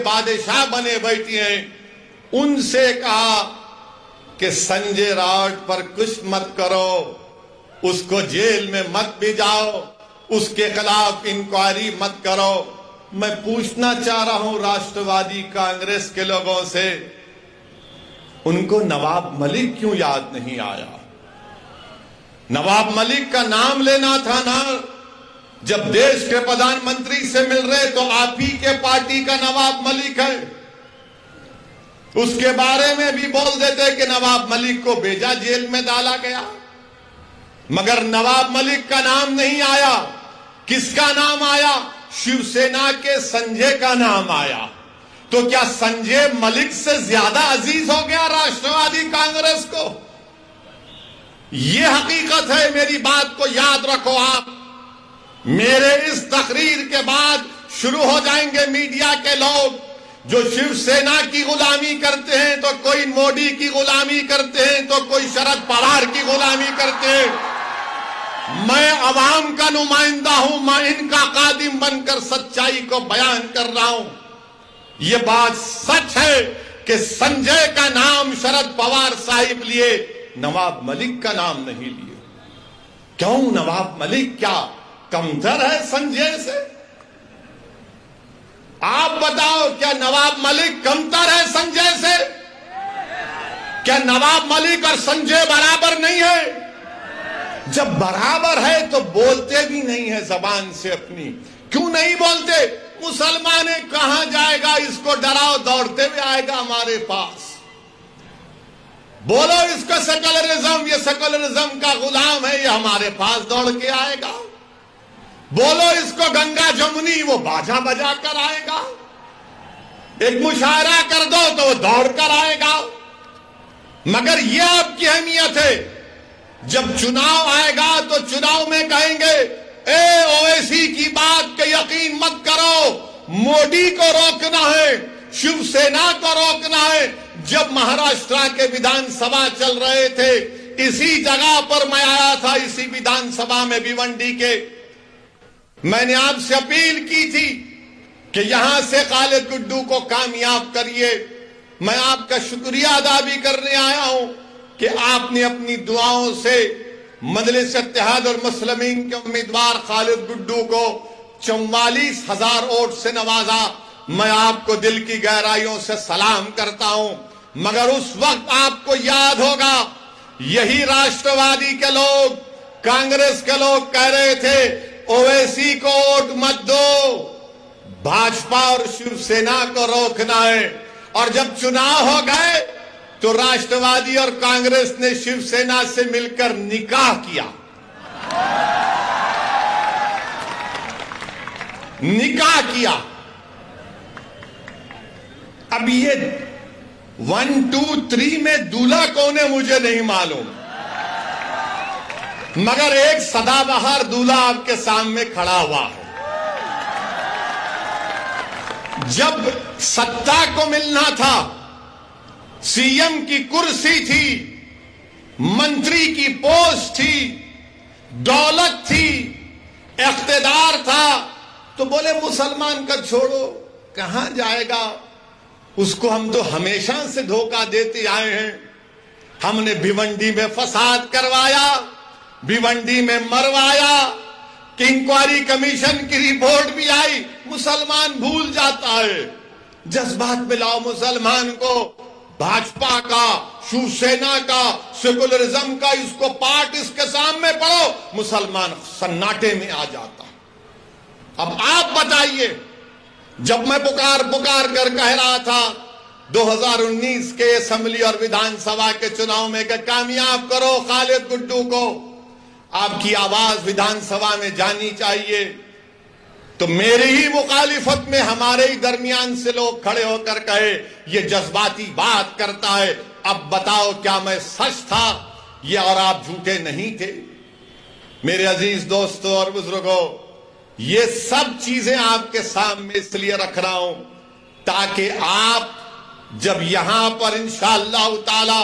बादशाह बने बैठी हैं, उनसे कहा कि संजय राउत पर कुछ मत करो, उसको जेल में मत भिजाओ, उसके खिलाफ इंक्वायरी मत करो। मैं पूछना चाह रहा हूं राष्ट्रवादी कांग्रेस के लोगों से, उनको नवाब मलिक क्यों याद नहीं आया? नवाब मलिक का नाम लेना था ना। जब देश के प्रधानमंत्री से मिल रहे तो आप ही के पार्टी का नवाब मलिक है, उसके बारे में भी बोल देते कि नवाब मलिक को भेजा, जेल में डाला गया। मगर नवाब मलिक का नाम नहीं आया। किसका नाम आया? शिवसेना के संजय का नाम आया। तो क्या संजय मलिक से ज्यादा अजीज हो गया राष्ट्रवादी कांग्रेस को? यह हकीकत है। मेरी बात को याद रखो आप। मेरे इस तकरीर के बाद शुरू हो जाएंगे मीडिया के लोग जो शिवसेना की गुलामी करते हैं, तो कोई मोदी की गुलामी करते हैं, तो कोई शरद पवार की गुलामी करते हैं। मैं अवाम का नुमाइंदा हूं, मैं इनका कादिम बनकर सच्चाई को बयान कर रहा हूं। यह बात सच है कि संजय का नाम शरद पवार साहिब लिए, नवाब मलिक का नाम नहीं लिए। क्यों? नवाब मलिक क्या कमतर है संजय से? आप बताओ, क्या नवाब मलिक कमतर है संजय से? क्या नवाब मलिक और संजय बराबर नहीं है? जब बराबर है तो बोलते भी नहीं है जबान से अपनी। क्यों नहीं बोलते? मुसलमान है, कहां जाएगा, इसको डराओ दौड़ते हुए आएगा हमारे पास। बोलो इसको सेकुलरिज्म, ये सेकुलरिज्म का गुलाम है, ये हमारे पास दौड़ के आएगा। बोलो इसको गंगा जमुनी, वो बाजा बजा कर आएगा। एक मुशायरा कर दो तो वो दौड़ कर आएगा। मगर ये आपकी अहमियत है। जब चुनाव आएगा तो चुनाव में कहेंगे ओवैसी की बात का यकीन मत करो, मोदी को रोकना है, शिवसेना को रोकना है। जब महाराष्ट्र के विधानसभा चल रहे थे, इसी जगह पर मैं आया था, इसी विधानसभा में भिवंडी के। मैंने आपसे अपील की थी कि यहां से खालिद गुड्डू को कामयाब करिए। मैं आपका शुक्रिया अदा भी करने आया हूं कि आपने अपनी दुआओं से मजलिस इत्तेहाद और मुस्लिमीन के उम्मीदवार खालिद गुड्डू को 44,000 वोट से नवाजा। मैं आपको दिल की गहराइयों से सलाम करता हूं। मगर उस वक्त आपको याद होगा, यही राष्ट्रवादी के लोग, कांग्रेस के लोग कह रहे थे ओवैसी को वोट मत दो, भाजपा और शिवसेना को रोकना है। और जब चुनाव हो गए तो राष्ट्रवादी और कांग्रेस ने शिवसेना से मिलकर निकाह किया। निकाह किया। अब ये 1, 2, 3 में दूल्हा कौन है मुझे नहीं मालूम, मगर एक सदाबहार दूल्हा आपके सामने खड़ा हुआ है। जब सत्ता को मिलना था, सीएम की कुर्सी थी, मंत्री की पोस्ट थी, दौलत थी, इख्तिदार था, तो बोले मुसलमान का छोड़ो, कहां जाएगा, उसको हम तो हमेशा से धोखा देते आए हैं। हमने भिवंडी में फसाद करवाया, भिवंडी में मरवाया, कि इंक्वायरी कमीशन की रिपोर्ट भी आई। मुसलमान भूल जाता है। जज्बात में लाओ मुसलमान को, भाजपा का, शिवसेना का, सेकुलरिज्म का, इसको पाठ इसके सामने पढ़ो, मुसलमान सन्नाटे में आ जाता। अब आप बताइए, जब मैं पुकार कर कह रहा था 2019 के असेंबली और विधानसभा के चुनाव में कि कामयाब करो खालिद गुड्डू को, आपकी आवाज विधानसभा में जानी चाहिए, तो मेरी ही मुखालिफत में हमारे ही दरमियान से लोग खड़े होकर कहे ये जज्बाती बात करता है। अब बताओ क्या मैं सच था ये और आप झूठे नहीं थे? मेरे अजीज दोस्तों और बुजुर्गों, ये सब चीजें आपके सामने इसलिए रख रहा हूं ताकि आप जब यहां पर इंशाअल्लाह ताला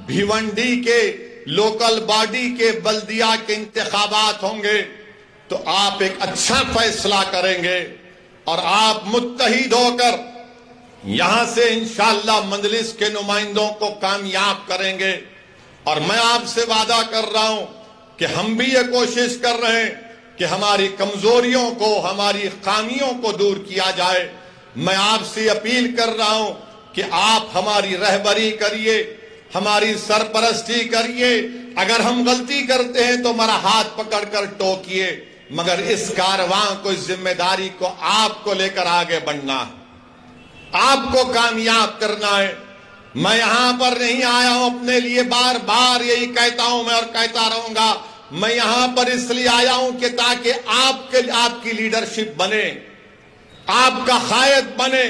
भिवंडी के लोकल बॉडी के बल्दिया के इंतखाबात होंगे तो आप एक अच्छा फैसला करेंगे और आप मुत्तहिद होकर यहां से इंशाअल्लाह मजलिस के नुमाइंदों को कामयाब करेंगे। और मैं आपसे वादा कर रहा हूं कि हम भी ये कोशिश कर रहे हैं कि हमारी कमजोरियों को, हमारी खामियों को दूर किया जाए। मैं आपसे अपील कर रहा हूं कि आप हमारी रहबरी करिए, हमारी सरपरस्ती करिए। अगर हम गलती करते हैं तो हमारा हाथ पकड़कर टोकिए, मगर इस कारवां को, इस जिम्मेदारी को आपको लेकर आगे बढ़ना है, आपको कामयाब करना है। मैं यहां पर नहीं आया हूं अपने लिए, बार बार यही कहता हूं मैं और कहता रहूंगा। मैं यहां पर इसलिए आया हूं कि ताकि आपकी लीडरशिप बने, आपका कायद बने,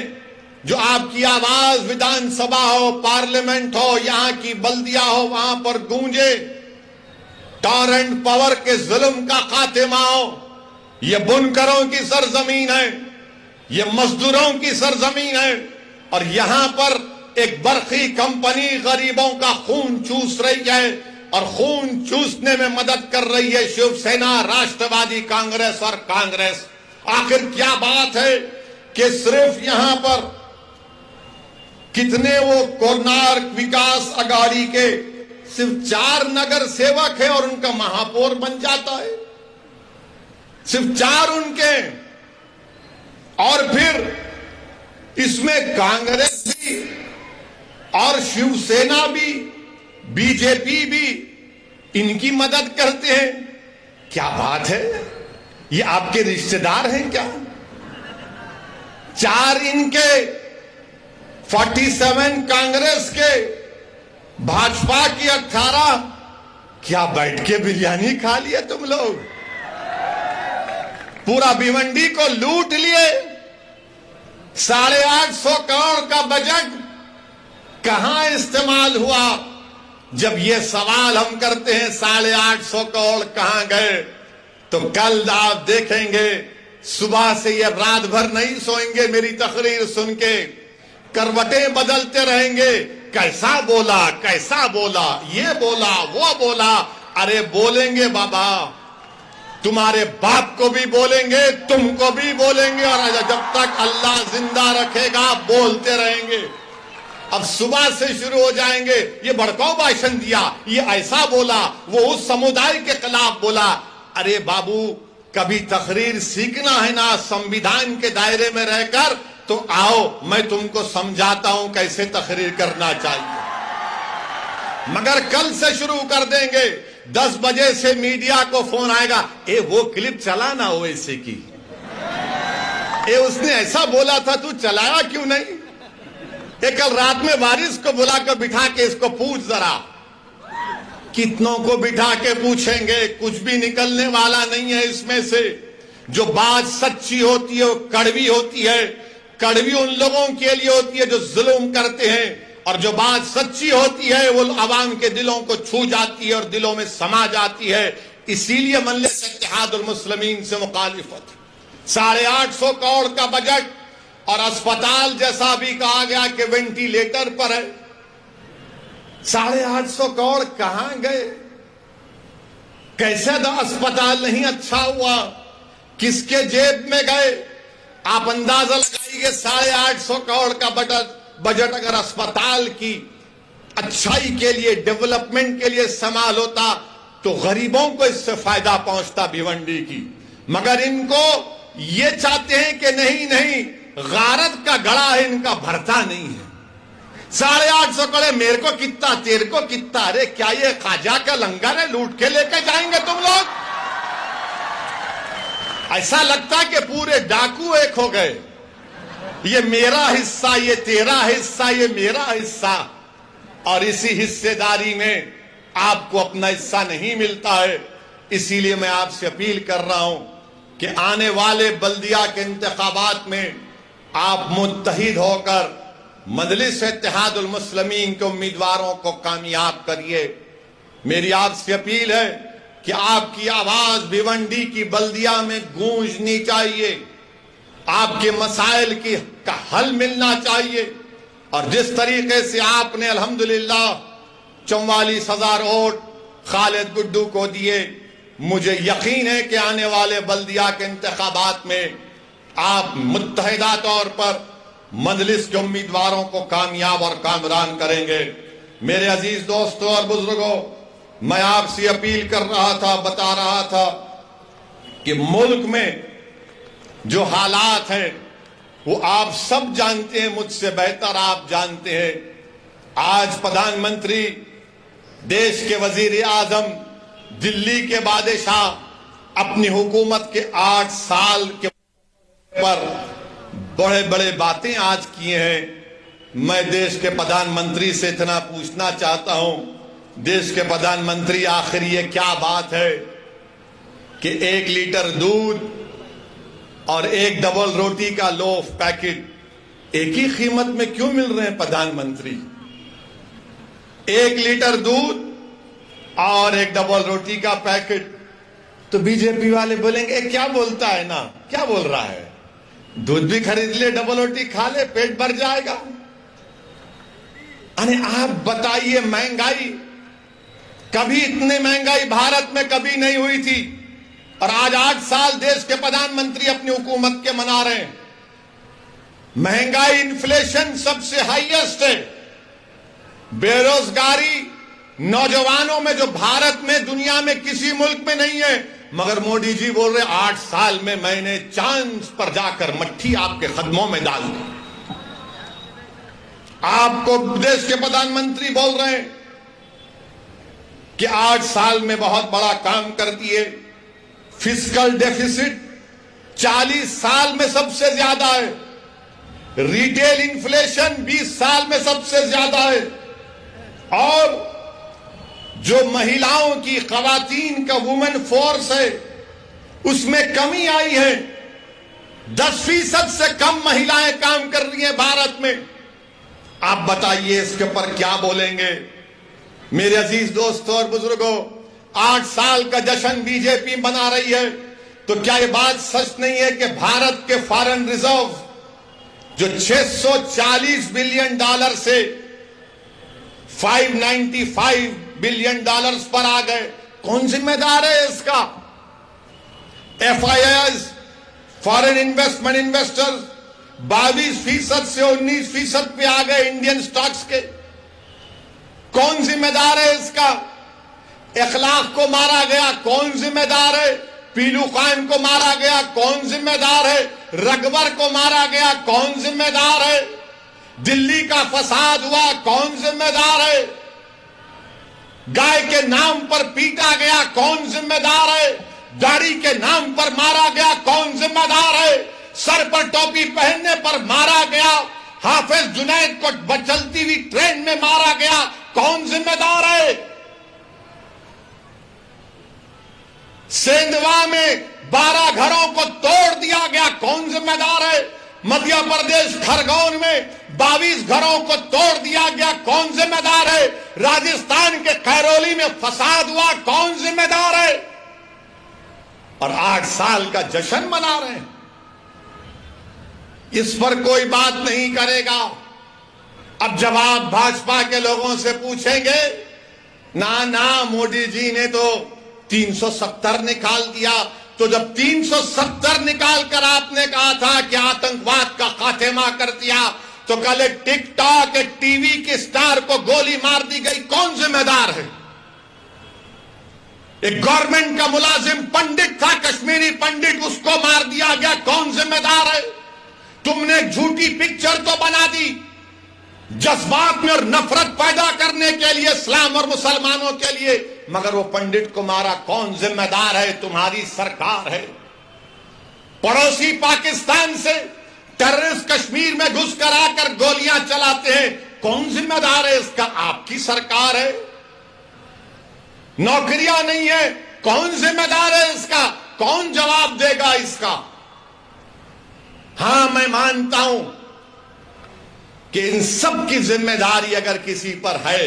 जो आपकी आवाज विधानसभा हो, पार्लियामेंट हो, यहां की बल्दिया हो, वहां पर गूंजे। टॉरेंट पावर के जुल्म का खात्मा हो। यह बुनकरों की सरजमीन है, यह मजदूरों की सरजमीन है, और यहां पर एक बरखी कंपनी गरीबों का खून चूस रही है, और खून चूसने में मदद कर रही है शिवसेना, राष्ट्रवादी कांग्रेस और कांग्रेस। आखिर क्या बात है कि सिर्फ यहां पर कितने वो कोणार्क विकास अघाड़ी के सिर्फ 4 नगर सेवक है और उनका महापौर बन जाता है, सिर्फ 4 उनके। और फिर इसमें कांग्रेस भी और शिवसेना भी, बीजेपी भी इनकी मदद करते हैं। क्या बात है, ये आपके रिश्तेदार हैं क्या? 4 इनके, 47 कांग्रेस के, भाजपा की 18। क्या बैठ के बिरयानी खा लिए तुम लोग? पूरा भिवंडी को लूट लिए। 850 करोड़ का बजट कहां इस्तेमाल हुआ? जब ये सवाल हम करते हैं 850 करोड़ कहां गए, तो कल आप देखेंगे सुबह से ये रात भर नहीं सोएंगे मेरी तकरीर सुन के, करवटें बदलते रहेंगे। कैसा बोला, कैसा बोला, ये बोला, वो बोला। अरे बोलेंगे बाबा, तुम्हारे बाप को भी बोलेंगे, तुमको भी बोलेंगे, और जब तक अल्लाह जिंदा रखेगा बोलते रहेंगे। अब सुबह से शुरू हो जाएंगे, ये भड़काऊ भाषण दिया, ये ऐसा बोला, वो उस समुदाय के खिलाफ बोला। अरे बाबू, कभी तकरीर सीखना है ना संविधान के दायरे में रहकर, तो आओ मैं तुमको समझाता हूं कैसे तकरीर करना चाहिए। मगर कल से शुरू कर देंगे, 10 बजे से मीडिया को फोन आएगा, ए वो क्लिप चला ना ओवैसी की, ए उसने ऐसा बोला था, तू चलाया क्यों नहीं? ए कल रात में वारिस को बुलाकर बिठा के इसको पूछ जरा। कितनों को बिठा के पूछेंगे, कुछ भी निकलने वाला नहीं है इसमें से। जो बात सच्ची होती है वो कड़वी होती है। कड़वी उन लोगों के लिए होती है जो जुल्म करते हैं, और जो बात सच्ची होती है वो अवाम के दिलों को छू जाती है और दिलों में समा जाती है। इसीलिए मजलिस इत्तेहादुल मुस्लिमीन से मुखालिफत। 850 करोड़ का बजट, और अस्पताल जैसा भी कहा गया कि वेंटिलेटर पर है। 850 करोड़ कहां गए? कैसे अस्पताल नहीं अच्छा हुआ? किसके जेब में गए? आप अंदाजा लगाइए, 850 करोड़ का बजट अगर अस्पताल की अच्छाई के लिए, डेवलपमेंट के लिए इस्तेमाल होता तो गरीबों को इससे फायदा पहुंचता भिवंडी की। मगर इनको ये चाहते हैं कि नहीं नहीं, गारत का गड़ा है इनका, भरता नहीं है। 850 करोड़ मेरे को कितना, तेरे को कितना? अरे क्या ये खाजा का लंगर है, लूट के लेके जाएंगे तुम लोग? ऐसा लगता है कि पूरे डाकू एक हो गए। ये मेरा हिस्सा, ये तेरा हिस्सा, ये मेरा हिस्सा, और इसी हिस्सेदारी में आपको अपना हिस्सा नहीं मिलता है। इसीलिए मैं आपसे अपील कर रहा हूं कि आने वाले बल्दिया के इंतखाबात में आप मुत्तहिद होकर मजलिस इत्तेहादुल मुस्लिमीन के उम्मीदवारों को कामयाब करिए। मेरी आपसे अपील है कि आपकी आवाज भिवंडी की बल्दिया में गूंजनी चाहिए, आपके मसाइल का हल मिलना चाहिए। और जिस तरीके से आपने अल्हम्दुलिल्लाह 44,000 वोट खालिद गुड्डू को दिए, मुझे यकीन है कि आने वाले बल्दिया के इंतखाबात में आप मुत्तहिदा तौर पर मजलिस के उम्मीदवारों को कामयाब और कामरान करेंगे। मेरे अजीज दोस्तों और बुजुर्गों, मैं आपसे अपील कर रहा था, बता रहा था कि मुल्क में जो हालात हैं वो आप सब जानते हैं, मुझसे बेहतर आप जानते हैं। आज प्रधानमंत्री, देश के वजीर आजम, दिल्ली के बादशाह अपनी हुकूमत के 8 साल के पर बड़े बड़े बातें आज किए हैं। मैं देश के प्रधानमंत्री से इतना पूछना चाहता हूं, देश के प्रधानमंत्री, आखिर ये क्या बात है कि 1 लीटर दूध और 1 डबल रोटी का लोफ पैकेट एक ही कीमत में क्यों मिल रहे हैं प्रधानमंत्री? 1 लीटर दूध और 1 डबल रोटी का पैकेट। तो बीजेपी वाले बोलेंगे क्या बोलता है ना, क्या बोल रहा है, दूध भी खरीद ले, डबल रोटी खा ले, पेट भर जाएगा। अरे आप बताइए, महंगाई, कभी इतनी महंगाई भारत में कभी नहीं हुई थी और आज 8 साल देश के प्रधानमंत्री अपनी हुकूमत के मना रहे हैं। महंगाई, इन्फ्लेशन सबसे हाईएस्ट है। बेरोजगारी नौजवानों में जो भारत में, दुनिया में किसी मुल्क में नहीं है, मगर मोदी जी बोल रहे 8 साल में मैंने चांद पर जाकर मट्ठी आपके कदमों में डाल दी। आपको देश के प्रधानमंत्री बोल रहे हैं कि 8 साल में बहुत बड़ा काम कर दिए। फिस्कल डेफिसिट 40 साल में सबसे ज्यादा है। रिटेल इन्फ्लेशन 20 साल में सबसे ज्यादा है। और जो महिलाओं की, खवातीन का वुमेन फोर्स है, उसमें कमी आई है। 10% से कम महिलाएं काम कर रही हैं भारत में। आप बताइए इसके ऊपर क्या बोलेंगे? मेरे अजीज दोस्तों और बुजुर्गों, 8 साल का जश्न बीजेपी मना रही है, तो क्या यह बात सच नहीं है कि भारत के फॉरेन रिजर्व जो 640 बिलियन डॉलर से 595 बिलियन डॉलर्स पर आ गए? कौन जिम्मेदार है इसका? FIIs, फॉरेन इन्वेस्टमेंट इन्वेस्टर्स 22% से 19% पे आ गए इंडियन स्टॉक्स के। कौन जिम्मेदार है इसका? इखलाक को मारा गया, कौन जिम्मेदार है? पीलू खान को मारा गया, कौन जिम्मेदार है? रगवर को मारा गया, कौन जिम्मेदार है? दिल्ली का फसाद हुआ, कौन जिम्मेदार है? गाय के नाम पर पीटा गया, कौन जिम्मेदार है? दाढ़ी के नाम पर मारा गया, कौन जिम्मेदार है? सर पर टोपी पहनने पर मारा गया, हाफिज जुनैद को चलती हुई ट्रेन में मारा गया, कौन जिम्मेदार है? सेंधवा में 12 घरों को तोड़ दिया गया, कौन जिम्मेदार है? मध्य प्रदेश खरगोन में 22 घरों को तोड़ दिया गया, कौन जिम्मेदार है? राजस्थान के खैरोली में फसाद हुआ, कौन जिम्मेदार है? और 8 साल का जश्न मना रहे हैं। इस पर कोई बात नहीं करेगा। अब जब आप भाजपा के लोगों से पूछेंगे, ना मोदी जी ने तो 370 निकाल दिया, तो जब 370 निकाल कर आपने कहा था कि आतंकवाद का खात्मा कर दिया, तो कल एक टिकटॉक, एक टीवी के स्टार को गोली मार दी गई, कौन जिम्मेदार है? एक गवर्नमेंट का मुलाजिम पंडित था, कश्मीरी पंडित, उसको मार दिया गया, कौन जिम्मेदार है? तुमने एक झूठी पिक्चर तो बना दी जज्बात में और नफरत पैदा करने के लिए इस्लाम और मुसलमानों के लिए, मगर वो पंडित को मारा, कौन जिम्मेदार है? तुम्हारी सरकार है। पड़ोसी पाकिस्तान से टेररिस्ट कश्मीर में घुस कर आकर गोलियां चलाते हैं, कौन जिम्मेदार है इसका? आपकी सरकार है। नौकरियां नहीं है, कौन जिम्मेदार है इसका? कौन जवाब देगा इसका? हां, मैं मानता हूं कि इन सब की जिम्मेदारी अगर किसी पर है,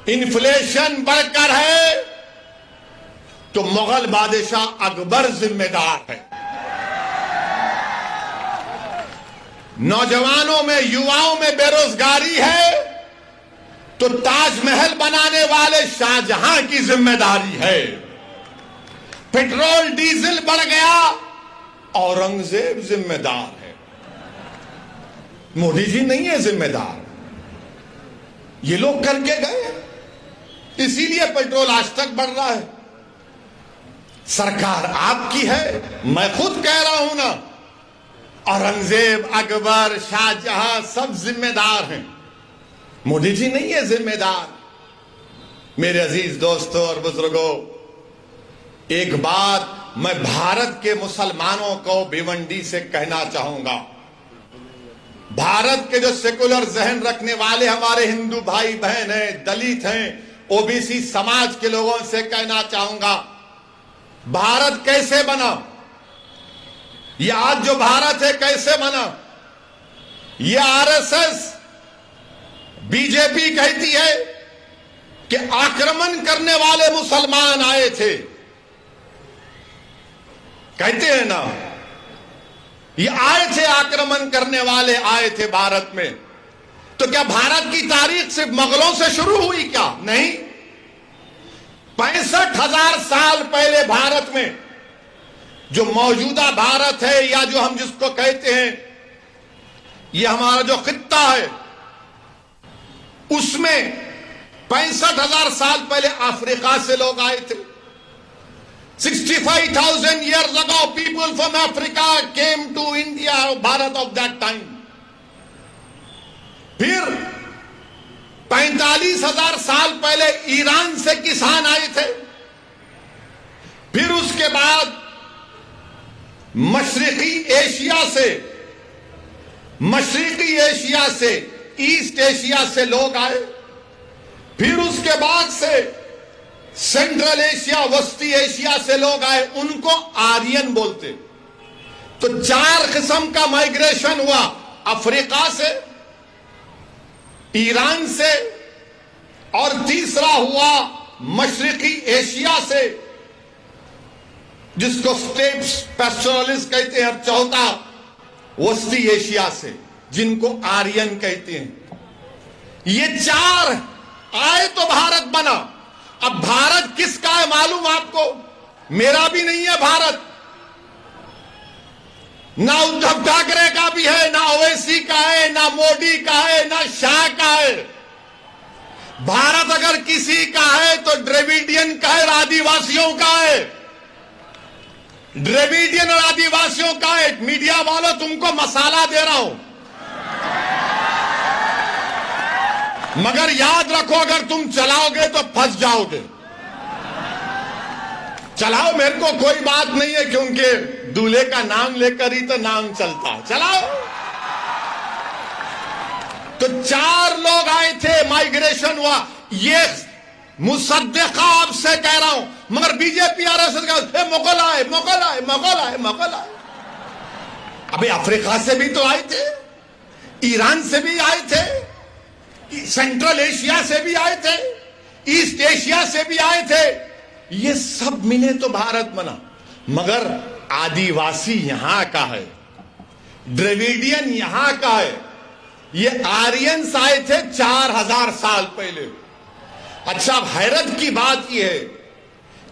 इन्फ्लेशन बढ़कर है, तो मुगल बादशाह अकबर जिम्मेदार है। नौजवानों में, युवाओं में बेरोजगारी है, तो ताजमहल बनाने वाले शाहजहां की जिम्मेदारी है। पेट्रोल डीजल बढ़ गया, औरंगजेब जिम्मेदार है। मोदी जी नहीं है जिम्मेदार, ये लोग करके गए, इसीलिए पेट्रोल आज तक बढ़ रहा है। सरकार आपकी है, मैं खुद कह रहा हूं ना, औरंगजेब, अकबर, शाहजहां सब जिम्मेदार हैं, मोदी जी नहीं है जिम्मेदार। मेरे अजीज दोस्तों और बुजुर्गों, एक बात मैं भारत के मुसलमानों को भिवंडी से कहना चाहूंगा, भारत के जो सेकुलर जहन रखने वाले हमारे हिंदू भाई बहन हैं, दलित हैं, ओबीसी समाज के लोगों से कहना चाहूंगा, भारत कैसे बना, ये आज जो भारत है कैसे बना, ये आरएसएस, बीजेपी कहती है कि आक्रमण करने वाले मुसलमान आए थे, कहते हैं ना, ये आए थे, आक्रमण करने वाले आए थे भारत में। तो क्या भारत की तारीख सिर्फ मुगलों से शुरू हुई क्या? नहीं, 65,000 साल पहले भारत में, जो मौजूदा भारत है या जो हम जिसको कहते हैं, ये हमारा जो खित्ता है, उसमें 65,000 साल पहले अफ्रीका से लोग आए थे। 65,000 years ago, people from Africa came to India, Bharat of that time. फिर 45,000 साल पहले ईरान से किसान आए थे। फिर उसके बाद मशरिकी एशिया से ईस्ट एशिया से लोग आए। फिर उसके बाद से सेंट्रल एशिया, वस्ती एशिया से लोग आए, उनको आर्यन बोलते। तो 4 किस्म का माइग्रेशन हुआ, अफ्रीका से, ईरान से, और तीसरा हुआ मशरिकी एशिया से, जिसको स्टेप्स पैस्टोरलिस्ट कहते हैं, और चौथा वस्ती एशिया से, जिनको आर्यन कहते हैं। ये 4 आए तो भारत बना। अब भारत किसका है मालूम आपको? मेरा भी नहीं है भारत, ना उद्धव ठाकरे का भी है, ना ओवैसी का है, ना मोदी का है, ना शाह का है। भारत अगर किसी का है तो द्रविडियन का है, आदिवासियों का है। द्रविडियन और आदिवासियों का है। मीडिया वालों, तुमको मसाला दे रहा हूं, मगर याद रखो, अगर तुम चलाओगे तो फंस जाओगे। चलाओ, मेरे को कोई बात नहीं है, क्योंकि दूल्हे का नाम लेकर ही तो नाम चलता है। चलाओ। तो 4 लोग आए थे, माइग्रेशन हुआ। ये मुसद्दिका आपसे कह रहा हूं, मगर बीजेपी आरएसएस का मुगल आए, मुगल आए, मुगल आए, मुगल आए। अबे अफ्रीका से भी तो आए थे, ईरान से भी आए थे, सेंट्रल एशिया से भी आए थे, ईस्ट एशिया से भी आए थे। ये सब मिले तो भारत बना। मगर आदिवासी यहां का है, द्रविडियन यहां का है। ये आर्यंस आए थे 4,000 साल पहले। अच्छा, अब हैरत की बात यह है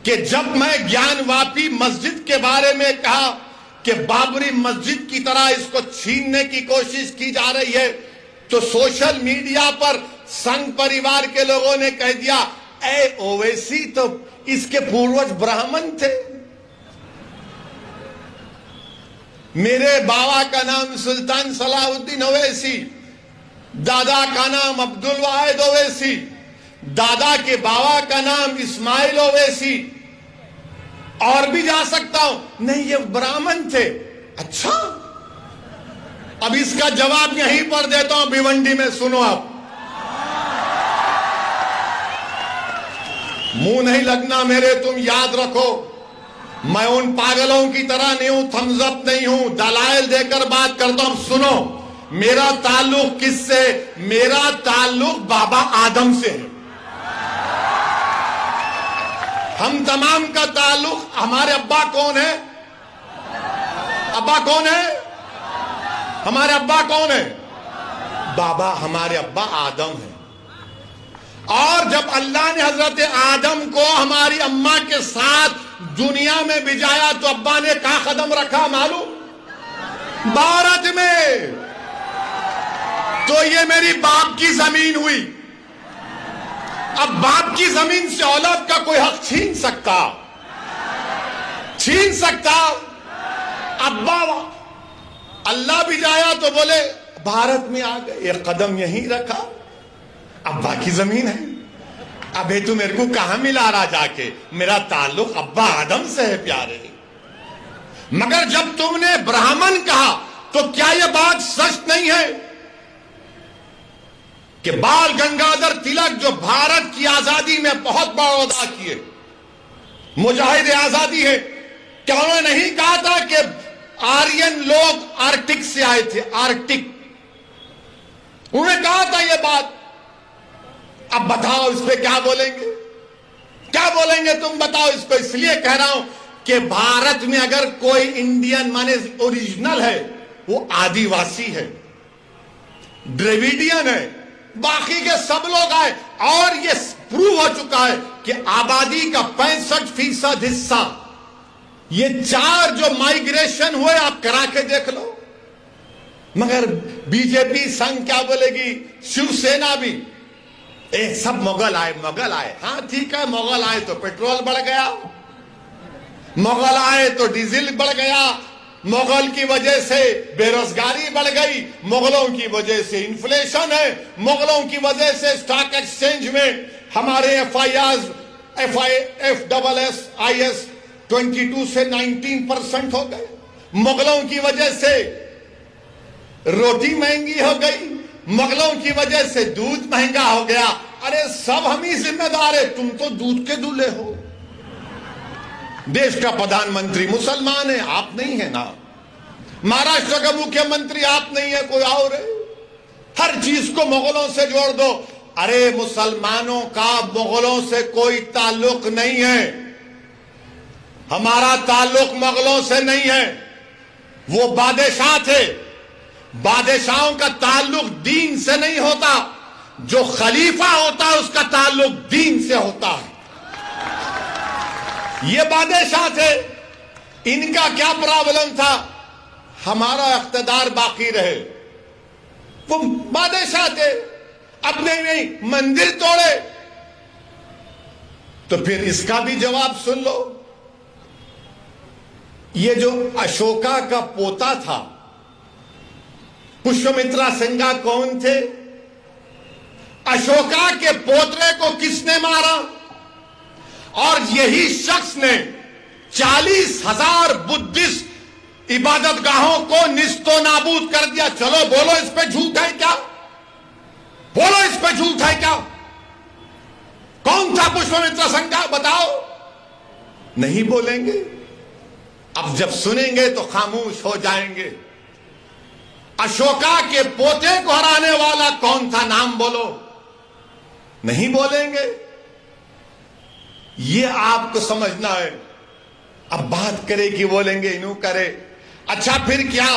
कि जब मैं ज्ञानवापी मस्जिद के बारे में कहा कि बाबरी मस्जिद की तरह इसको छीनने की कोशिश की जा रही है, तो सोशल मीडिया पर संघ परिवार के लोगों ने कह दिया, ए ओवैसी तो इसके पूर्वज ब्राह्मण थे। मेरे बाबा का नाम सुल्तान सलाहुद्दीन ओवैसी, दादा का नाम अब्दुल वाहिद ओवैसी, दादा के बाबा का नाम इस्माइल ओवैसी, और भी जा सकता हूं। नहीं, ये ब्राह्मण थे। अच्छा, अब इसका जवाब यहीं पर देता हूं भिवंडी में, सुनो आप। मुंह नहीं लगना मेरे, तुम याद रखो, मैं उन पागलों की तरह नहीं हूं, थम्स अप नहीं हूं, दलाइल देकर बात करता हूं। सुनो, मेरा ताल्लुक किससे? मेरा ताल्लुक बाबा आदम से है। हम तमाम का ताल्लुक, हमारे अब्बा कौन है? अब्बा कौन है? हमारे अब्बा कौन है? बाबा, हमारे अब्बा आदम है। और जब अल्लाह ने हजरत आदम को हमारी अम्मा के साथ दुनिया में भिजाया, तो अब्बा ने कहां कदम रखा मालूम? भारत में। तो ये मेरी बाप की जमीन हुई। अब बाप की जमीन से औलाद का कोई हक छीन सकता? छीन सकता? अब्बा अल्लाह भी जाया तो बोले भारत में आ गए, एक कदम यहीं रखा, अब्बा की जमीन है। अबे तू मेरे को कहां मिला रहा जाके? मेरा ताल्लुक अब्बा आदम से है प्यारे। मगर जब तुमने ब्राह्मण कहा तो क्या यह बात सच नहीं है कि बाल गंगाधर तिलक जो भारत की आजादी में बहुत बड़ा अदा किए, मुजाहिद आजादी है, क्या उन्होंने नहीं कहा था कि आर्यन लोग आर्कटिक से आए थे? आर्कटिक उन्होंने कहा था यह बात। अब बताओ इस पे क्या बोलेंगे? क्या बोलेंगे तुम बताओ इसको? इसलिए कह रहा हूं कि भारत में अगर कोई इंडियन माने ओरिजिनल है वो आदिवासी है, द्रविडियन है, बाकी के सब लोग आए। और ये प्रूव हो चुका है कि आबादी का 65% हिस्सा ये 4 जो माइग्रेशन हुए आप करा के देख लो। मगर बीजेपी संघ क्या बोलेगी, शिवसेना भी, सब मुगल आए, मुगल आए। हाँ ठीक है, मुगल आए तो पेट्रोल बढ़ गया, मुगल आए तो डीजल बढ़ गया, मुगल की वजह से बेरोजगारी बढ़ गई, मुगलों की वजह से इन्फ्लेशन है, मुगलों की वजह से स्टॉक एक्सचेंज में हमारे FIS 22 से 19% हो गए, मुगलों की वजह से रोटी महंगी हो गई, मुगलों की वजह से दूध महंगा हो गया। अरे सब हम ही जिम्मेदार है, तुम तो दूध के दूल्हे हो। देश का प्रधानमंत्री मुसलमान है, आप नहीं है ना। महाराष्ट्र का मुख्यमंत्री आप नहीं है, कोई और है। हर चीज को मुगलों से जोड़ दो। अरे मुसलमानों का मुगलों से कोई ताल्लुक नहीं है, हमारा ताल्लुक मुगलों से नहीं है, वो बादशाह थे। बादशाहों का ताल्लुक दीन से नहीं होता, जो खलीफा होता है उसका ताल्लुक दीन से होता है। ये बादशाह थे, इनका क्या प्रॉब्लम था? हमारा इख्तिदार बाकी रहे। वो बादशाह थे, अपने नहीं मंदिर तोड़े। तो फिर इसका भी जवाब सुन लो। ये जो अशोका का पोता था, पुष्यमित्रा सिंघा कौन थे? अशोका के पोतरे को किसने मारा? और यही शख्स ने 40,000 बुद्धिस्ट इबादतगाहों को निस्तो नाबूद कर दिया। चलो बोलो इस पे झूठ है क्या? बोलो इस पे झूठ है क्या? कौन था पुष्यमित्रा सिंघा? बताओ। नहीं बोलेंगे। अब जब सुनेंगे तो खामोश हो जाएंगे। अशोका के पोते को हराने वाला कौन था? नाम बोलो। नहीं बोलेंगे। ये आपको समझना है। अब बात करे कि बोलेंगे इन्हों करे। अच्छा फिर क्या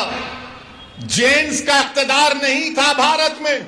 जेन्स का इख्तिदार नहीं था भारत में?